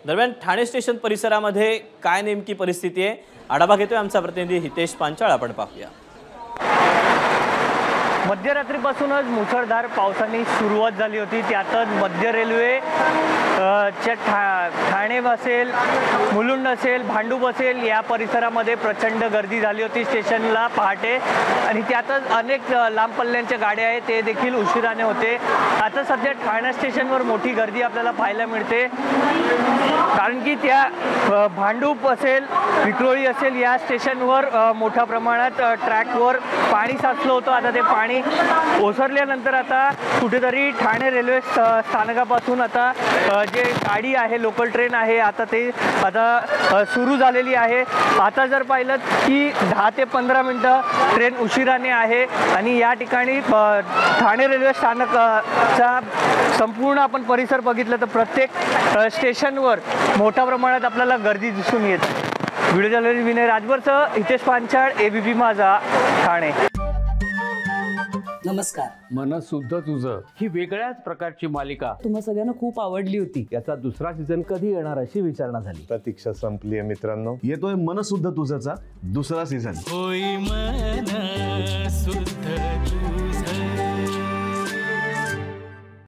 दरम्यान ठाणे स्टेशन परिसरामध्ये काय नेमकी परिस्थिती आहे, आढावा घेतोय आमचा प्रतिनिधी हितेश पांचाळ. आपण पाहूया. मध्यरात्रीपासूनच मुसळधार पावसाने सुरुवात झाली होती. त्यातच मध्य रेल्वे ठाणे असेल, मुलुंड असेल, भांडूप असेल या परिसरामध्ये प्रचंड गर्दी झाली होती स्टेशनला पहाटे. आणि त्यातच अनेक लांब पल्ल्यांच्या गाड्या आहेत ते देखील उशिराने होते. आता सध्या ठाणे स्टेशनवर मोठी गर्दी आपल्याला पाहायला मिळते, कारण की त्या भांडूप असेल, विक्रोळी असेल या स्टेशनवर मोठ्या प्रमाणात ट्रॅकवर पाणी साचलं होतं. आता ते पाणी ओसरल्यानंतर आता कुठेतरी ठाणे रेल्वे स्थानकापासून आता जे गाडी आहे, लोकल ट्रेन आहे, आता सुरू झालेली आहे. आता जर पाहिलं की 10 ते 15 मिनिटं ट्रेन उशिराने आहे. आणि या ठिकाणी ठाणे रेल्वे स्थानकाचा संपूर्ण आपण परिसर बघितलं तर प्रत्येक स्टेशनवर मोठ्या प्रमाणात आपल्याला गर्दी दिसून येते. व्हिडिओ जर्नलिस्ट विनय राजभरसह हितेश पांचाळ, ABP माझा, ठाणे. नमस्कार. मन शुद्ध तुझं ही वेगळ्याच प्रकारची मालिका तुम्हा सगळ्यांना खूप आवडली होती. याचा दुसरा सीझन कधी येणार अशी विचारणा झाली. प्रतीक्षा संपली आहे मित्रांनो. येतोय मन शुद्ध तुझचा दुसरा सीझन. होई मन शुद्ध तुझं.